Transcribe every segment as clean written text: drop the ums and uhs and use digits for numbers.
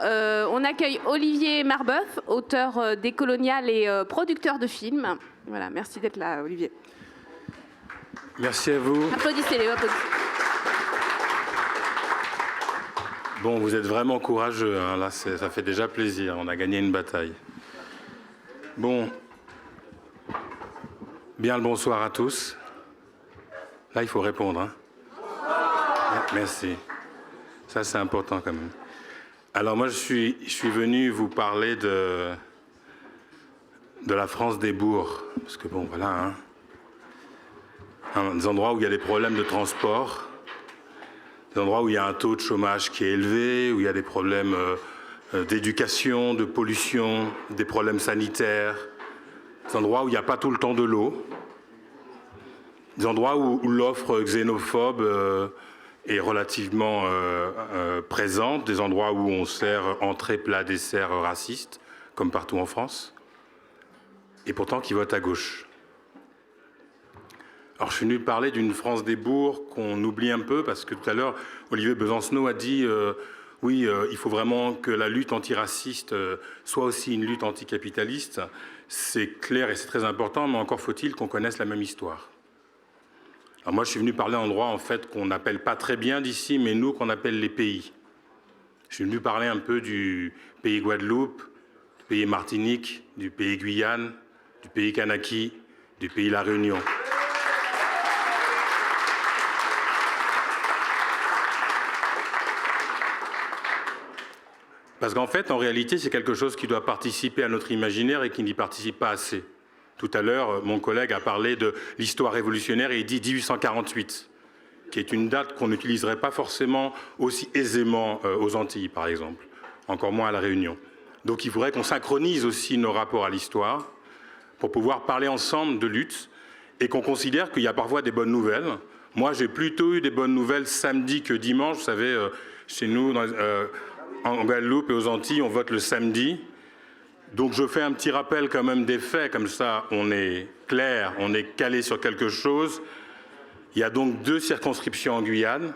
on accueille Olivier Marbeuf, auteur décolonial et producteur de films. Voilà, merci d'être là, Olivier. Merci à vous. Applaudissez-les, applaudissez. Bon, vous êtes vraiment courageux, hein. Là, ça fait déjà plaisir, on a gagné une bataille. Bon, bien le bonsoir à tous. Là, il faut répondre, hein. Merci. Ça, c'est important quand même. Alors moi, je suis venu vous parler de la France des bourgs. Parce que bon, voilà, hein. Des endroits où il y a des problèmes de transport, des endroits où il y a un taux de chômage qui est élevé, où il y a des problèmes d'éducation, de pollution, des problèmes sanitaires, des endroits où il n'y a pas tout le temps de l'eau, des endroits où l'offre xénophobe est relativement présente, des endroits où on sert entrée, plat, dessert raciste, comme partout en France, et pourtant qui votent à gauche. Alors je suis venu parler d'une France des bourgs qu'on oublie un peu, parce que tout à l'heure, Olivier Besancenot a dit oui, il faut vraiment que la lutte antiraciste soit aussi une lutte anticapitaliste. C'est clair et c'est très important, mais encore faut-il qu'on connaisse la même histoire. Alors moi, je suis venu parler d'un endroit en fait qu'on n'appelle pas très bien d'ici, mais nous qu'on appelle les pays. Je suis venu parler un peu du pays Guadeloupe, du pays Martinique, du pays Guyane, du pays Kanaki, du pays La Réunion. Parce qu'en fait, en réalité, c'est quelque chose qui doit participer à notre imaginaire et qui n'y participe pas assez. Tout à l'heure, mon collègue a parlé de l'histoire révolutionnaire et il dit 1848, qui est une date qu'on n'utiliserait pas forcément aussi aisément aux Antilles, par exemple, encore moins à La Réunion. Donc il faudrait qu'on synchronise aussi nos rapports à l'histoire pour pouvoir parler ensemble de lutte et qu'on considère qu'il y a parfois des bonnes nouvelles. Moi, j'ai plutôt eu des bonnes nouvelles samedi que dimanche. Vous savez, chez nous, en Guadeloupe et aux Antilles, on vote le samedi. Donc je fais un petit rappel quand même des faits, comme ça on est clair, on est calé sur quelque chose. Il y a donc 2 circonscriptions en Guyane,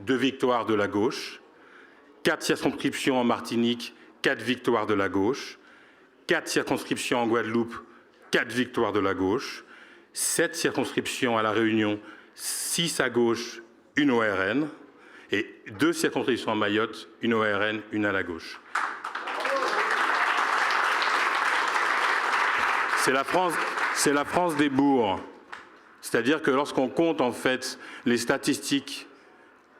2 victoires de la gauche, 4 circonscriptions en Martinique, 4 victoires de la gauche, 4 circonscriptions en Guadeloupe, 4 victoires de la gauche, 7 circonscriptions à La Réunion, 6 à gauche, 1 au RN, et 2 circonscriptions à Mayotte, 1 au RN, 1 à la gauche. C'est la France des bourgs. C'est-à-dire que lorsqu'on compte en fait les statistiques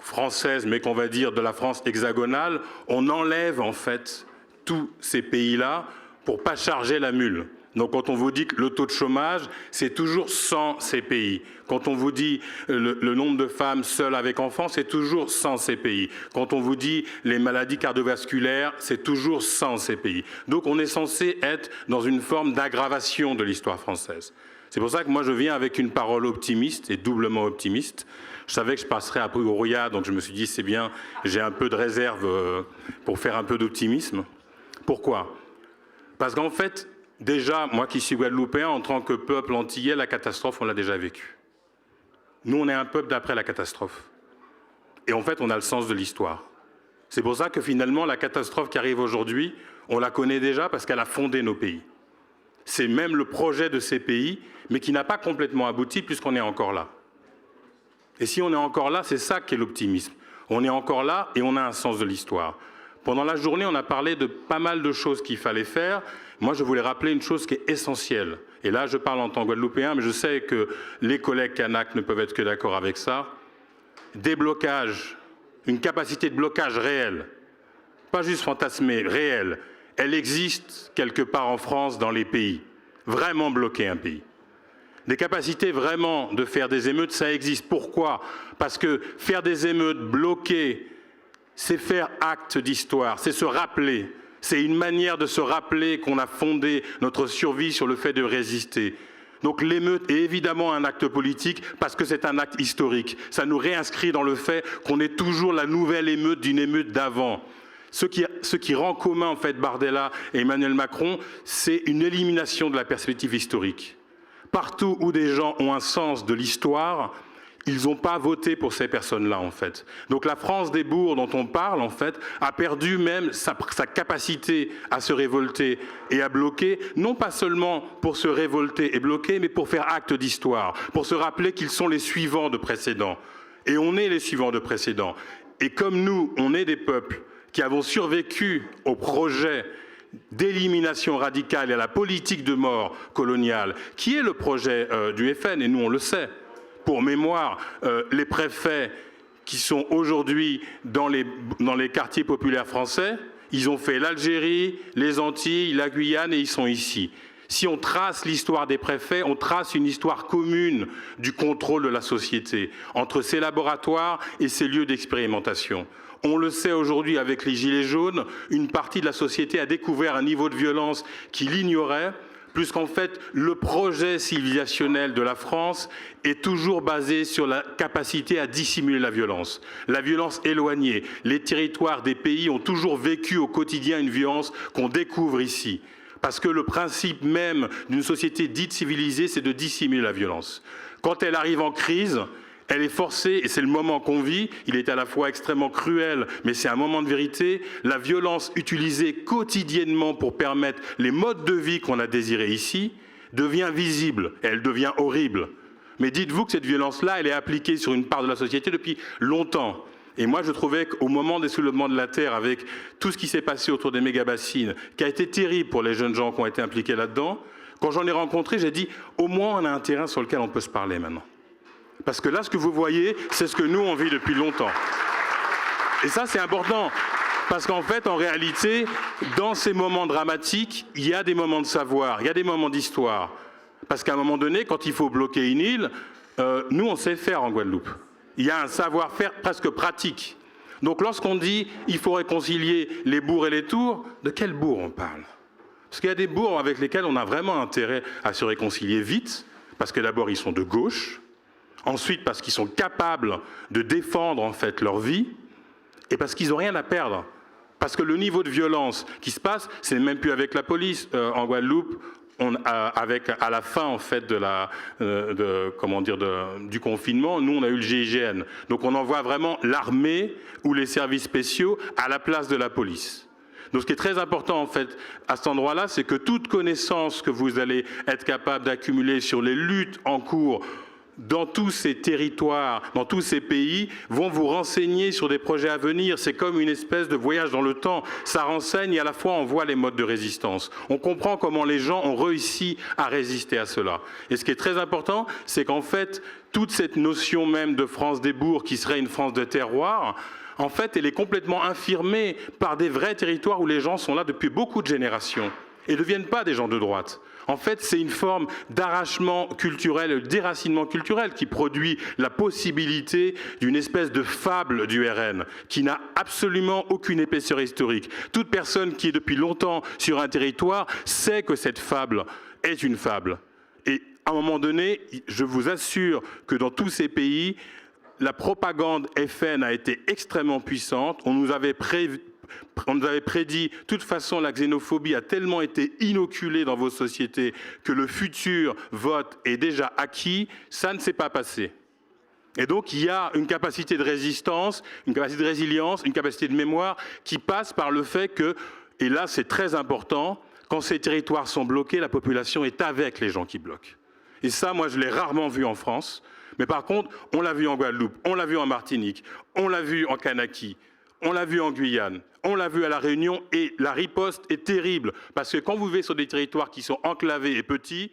françaises, mais qu'on va dire de la France hexagonale, on enlève en fait tous ces pays-là pour pas charger la mule. Donc quand on vous dit que le taux de chômage, c'est toujours sans ces pays. Quand on vous dit le nombre de femmes seules avec enfants, c'est toujours sans ces pays. Quand on vous dit les maladies cardiovasculaires, c'est toujours sans ces pays. Donc on est censé être dans une forme d'aggravation de l'histoire française. C'est pour ça que moi je viens avec une parole optimiste et doublement optimiste. Je savais que je passerais après Ourouya, donc je me suis dit c'est bien, j'ai un peu de réserve pour faire un peu d'optimisme. Pourquoi ? Parce qu'en fait, déjà, moi qui suis guadeloupéen, en tant que peuple antillais, la catastrophe, on l'a déjà vécue. Nous, on est un peuple d'après la catastrophe. Et en fait, on a le sens de l'histoire. C'est pour ça que finalement, la catastrophe qui arrive aujourd'hui, on la connaît déjà parce qu'elle a fondé nos pays. C'est même le projet de ces pays, mais qui n'a pas complètement abouti puisqu'on est encore là. Et si on est encore là, c'est ça qui est l'optimisme. On est encore là et on a un sens de l'histoire. Pendant la journée, on a parlé de pas mal de choses qu'il fallait faire. Moi, je voulais rappeler une chose qui est essentielle. Et là, je parle en tant que Guadeloupéen, mais je sais que les collègues Kanak ne peuvent être que d'accord avec ça. Déblocage, une capacité de blocage réelle, pas juste fantasmée, réelle. Elle existe quelque part en France, dans les pays. Vraiment bloquer un pays. Des capacités vraiment de faire des émeutes, ça existe. Pourquoi ? Parce que faire des émeutes, bloquer, c'est faire acte d'histoire, c'est se rappeler. C'est une manière de se rappeler qu'on a fondé notre survie sur le fait de résister. Donc l'émeute est évidemment un acte politique parce que c'est un acte historique. Ça nous réinscrit dans le fait qu'on est toujours la nouvelle émeute d'une émeute d'avant. Ce qui rend commun en fait Bardella et Emmanuel Macron, c'est une élimination de la perspective historique. Partout où des gens ont un sens de l'histoire, ils n'ont pas voté pour ces personnes-là, en fait. Donc la France des bourgs dont on parle, en fait, a perdu même sa capacité à se révolter et à bloquer, non pas seulement pour se révolter et bloquer, mais pour faire acte d'histoire, pour se rappeler qu'ils sont les suivants de précédents. Et on est les suivants de précédents. Et comme nous, on est des peuples qui avons survécu au projet d'élimination radicale et à la politique de mort coloniale, qui est le projet du FN, et nous on le sait. Pour mémoire, les préfets qui sont aujourd'hui dans les quartiers populaires français, ils ont fait l'Algérie, les Antilles, la Guyane et ils sont ici. Si on trace l'histoire des préfets, on trace une histoire commune du contrôle de la société entre ces laboratoires et ces lieux d'expérimentation. On le sait aujourd'hui avec les Gilets jaunes, une partie de la société a découvert un niveau de violence qu'il ignorait, puisqu'en fait, le projet civilisationnel de la France est toujours basé sur la capacité à dissimuler la violence éloignée. Les territoires des pays ont toujours vécu au quotidien une violence qu'on découvre ici. Parce que le principe même d'une société dite civilisée, c'est de dissimuler la violence. Quand elle arrive en crise, elle est forcée, et c'est le moment qu'on vit, il est à la fois extrêmement cruel, mais c'est un moment de vérité, la violence utilisée quotidiennement pour permettre les modes de vie qu'on a désirés ici, devient visible, elle devient horrible. Mais dites-vous que cette violence-là, elle est appliquée sur une part de la société depuis longtemps. Et moi, je trouvais qu'au moment des soulèvements de la Terre, avec tout ce qui s'est passé autour des méga-bassines, qui a été terrible pour les jeunes gens qui ont été impliqués là-dedans, quand j'en ai rencontré, j'ai dit, au moins on a un terrain sur lequel on peut se parler maintenant. Parce que là, ce que vous voyez, c'est ce que nous, on vit depuis longtemps. Et ça, c'est important. Parce qu'en fait, en réalité, dans ces moments dramatiques, il y a des moments de savoir, il y a des moments d'histoire. Parce qu'à un moment donné, quand il faut bloquer une île, nous, on sait faire en Guadeloupe. Il y a un savoir-faire presque pratique. Donc lorsqu'on dit il faut réconcilier les bourgs et les tours, de quels bourgs on parle? Parce qu'il y a des bourgs avec lesquels on a vraiment intérêt à se réconcilier vite, parce que d'abord, ils sont de gauche, ensuite parce qu'ils sont capables de défendre en fait leur vie et parce qu'ils n'ont rien à perdre. Parce que le niveau de violence qui se passe, c'est même plus avec la police. En Guadeloupe, à la fin en fait du confinement, nous on a eu le GIGN. Donc on envoie vraiment l'armée ou les services spéciaux à la place de la police. Donc ce qui est très important en fait à cet endroit-là, c'est que toute connaissance que vous allez être capable d'accumuler sur les luttes en cours dans tous ces territoires, dans tous ces pays, vont vous renseigner sur des projets à venir. C'est comme une espèce de voyage dans le temps. Ça renseigne et à la fois on voit les modes de résistance. On comprend comment les gens ont réussi à résister à cela. Et ce qui est très important, c'est qu'en fait, toute cette notion même de France des bourgs, qui serait une France de terroir, en fait, elle est complètement infirmée par des vrais territoires où les gens sont là depuis beaucoup de générations et ne deviennent pas des gens de droite. En fait, c'est une forme d'arrachement culturel, de déracinement culturel qui produit la possibilité d'une espèce de fable du RN qui n'a absolument aucune épaisseur historique. Toute personne qui est depuis longtemps sur un territoire sait que cette fable est une fable. Et à un moment donné, je vous assure que dans tous ces pays, la propagande FN a été extrêmement puissante. On nous avait prédit, de toute façon, la xénophobie a tellement été inoculée dans vos sociétés que le futur vote est déjà acquis. Ça ne s'est pas passé. Et donc, il y a une capacité de résistance, une capacité de résilience, une capacité de mémoire qui passe par le fait que, et là c'est très important, quand ces territoires sont bloqués, la population est avec les gens qui bloquent. Et ça, moi, je l'ai rarement vu en France. Mais par contre, on l'a vu en Guadeloupe, on l'a vu en Martinique, on l'a vu en Kanaki, on l'a vu en Guyane, on l'a vu à La Réunion, et la riposte est terrible. Parce que quand vous vivez sur des territoires qui sont enclavés et petits,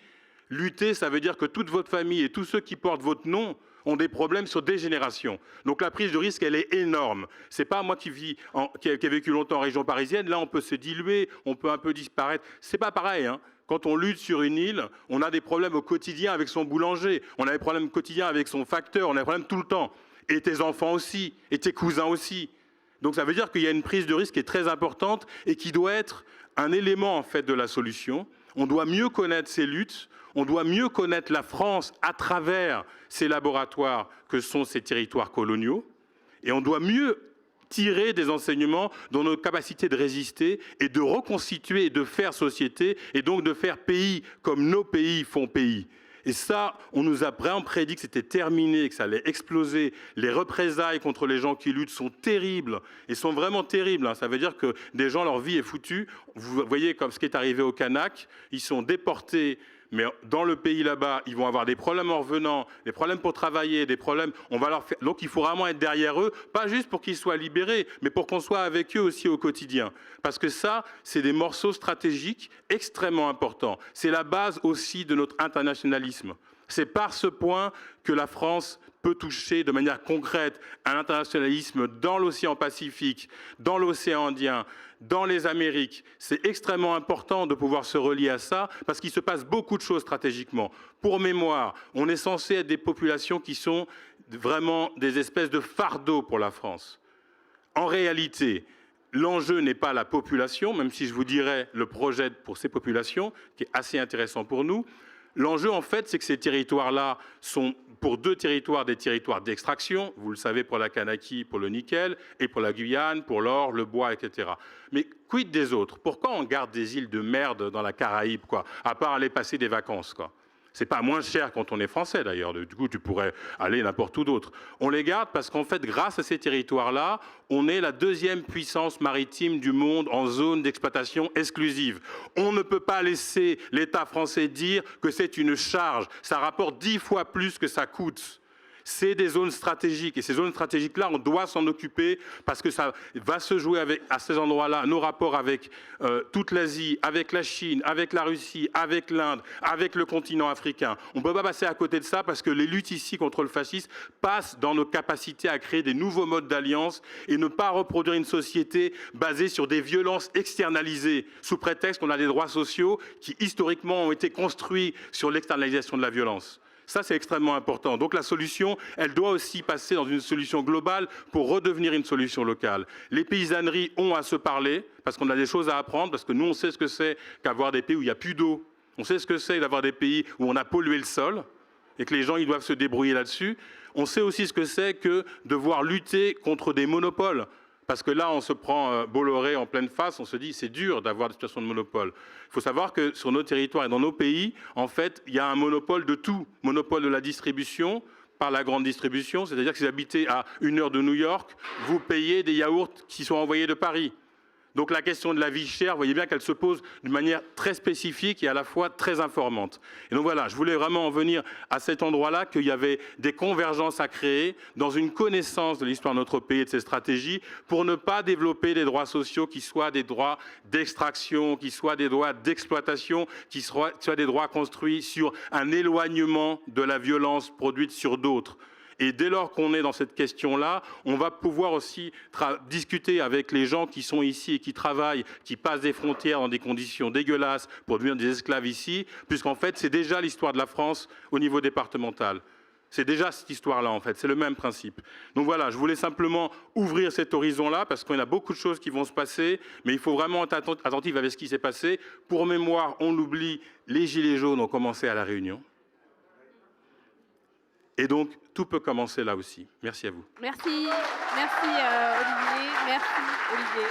lutter, ça veut dire que toute votre famille et tous ceux qui portent votre nom ont des problèmes sur des générations. Donc la prise de risque, elle est énorme. C'est pas moi qui ai vécu longtemps en région parisienne, là on peut se diluer, on peut un peu disparaître. C'est pas pareil, hein. Quand on lutte sur une île, on a des problèmes au quotidien avec son boulanger, on a des problèmes au quotidien avec son facteur, on a des problèmes tout le temps. Et tes enfants aussi, et tes cousins aussi. Donc ça veut dire qu'il y a une prise de risque qui est très importante et qui doit être un élément en fait de la solution. On doit mieux connaître ces luttes, on doit mieux connaître la France à travers ces laboratoires que sont ces territoires coloniaux, et on doit mieux tirer des enseignements dans nos capacités de résister et de reconstituer et de faire société, et donc de faire pays comme nos pays font pays. Et ça, on nous a vraiment prédit que c'était terminé, que ça allait exploser. Les représailles contre les gens qui luttent sont terribles, et sont vraiment terribles. Hein. Ça veut dire que des gens, leur vie est foutue. Vous voyez comme ce qui est arrivé aux Kanaks, ils sont déportés, mais dans le pays là-bas, ils vont avoir des problèmes en revenant, des problèmes pour travailler, des problèmes. On va leur faire... Donc il faut vraiment être derrière eux, pas juste pour qu'ils soient libérés, mais pour qu'on soit avec eux aussi au quotidien. Parce que ça, c'est des morceaux stratégiques extrêmement importants. C'est la base aussi de notre internationalisme. C'est par ce point que la France peut toucher de manière concrète un internationalisme dans l'océan Pacifique, dans l'océan Indien, dans les Amériques. C'est extrêmement important de pouvoir se relier à ça parce qu'il se passe beaucoup de choses stratégiquement. Pour mémoire, on est censé être des populations qui sont vraiment des espèces de fardeaux pour la France. En réalité, l'enjeu n'est pas la population, même si je vous dirais le projet pour ces populations, qui est assez intéressant pour nous. L'enjeu, en fait, c'est que ces territoires-là sont, pour deux territoires, des territoires d'extraction. Vous le savez, pour la Kanaki, pour le nickel, et pour la Guyane, pour l'or, le bois, etc. Mais quid des autres? Pourquoi on garde des îles de merde dans la Caraïbe, quoi, à part aller passer des vacances, quoi? C'est pas moins cher quand on est français, d'ailleurs. Du coup, tu pourrais aller n'importe où d'autre. On les garde parce qu'en fait, grâce à ces territoires-là, on est la deuxième puissance maritime du monde en zone d'exploitation exclusive. On ne peut pas laisser l'État français dire que c'est une charge. Ça rapporte 10 fois plus que ça coûte. C'est des zones stratégiques. Et ces zones stratégiques-là, on doit s'en occuper parce que ça va se jouer à ces endroits-là, nos rapports avec toute l'Asie, avec la Chine, avec la Russie, avec l'Inde, avec le continent africain. On ne peut pas passer à côté de ça parce que les luttes ici contre le fascisme passent dans nos capacités à créer des nouveaux modes d'alliance et ne pas reproduire une société basée sur des violences externalisées sous prétexte qu'on a des droits sociaux qui, historiquement, ont été construits sur l'externalisation de la violence. Ça, c'est extrêmement important. Donc la solution, elle doit aussi passer dans une solution globale pour redevenir une solution locale. Les paysanneries ont à se parler, parce qu'on a des choses à apprendre, parce que nous, on sait ce que c'est qu'avoir des pays où il n'y a plus d'eau. On sait ce que c'est d'avoir des pays où on a pollué le sol, et que les gens ils doivent se débrouiller là-dessus. On sait aussi ce que c'est que devoir lutter contre des monopoles. Parce que là, on se prend Bolloré en pleine face, on se dit c'est dur d'avoir des situations de monopole. Il faut savoir que sur nos territoires et dans nos pays, en fait, il y a un monopole de tout. Monopole de la distribution par la grande distribution, c'est-à-dire que si vous habitez à 1 heure de New York, vous payez des yaourts qui sont envoyés de Paris. Donc la question de la vie chère, vous voyez bien qu'elle se pose d'une manière très spécifique et à la fois très informante. Et donc voilà, je voulais vraiment en venir à cet endroit-là, qu'il y avait des convergences à créer dans une connaissance de l'histoire de notre pays et de ses stratégies pour ne pas développer des droits sociaux qui soient des droits d'extraction, qui soient des droits d'exploitation, qui soient des droits construits sur un éloignement de la violence produite sur d'autres. Et dès lors qu'on est dans cette question-là, on va pouvoir aussi discuter avec les gens qui sont ici et qui travaillent, qui passent des frontières dans des conditions dégueulasses pour devenir des esclaves ici, puisqu'en fait, c'est déjà l'histoire de la France au niveau départemental. C'est déjà cette histoire-là, en fait. C'est le même principe. Donc voilà, je voulais simplement ouvrir cet horizon-là, parce qu'il y a beaucoup de choses qui vont se passer, mais il faut vraiment être attentif avec ce qui s'est passé. Pour mémoire, on l'oublie, les Gilets jaunes ont commencé à La Réunion. Et donc, tout peut commencer là aussi. Merci à vous. Merci, merci Olivier. Merci Olivier.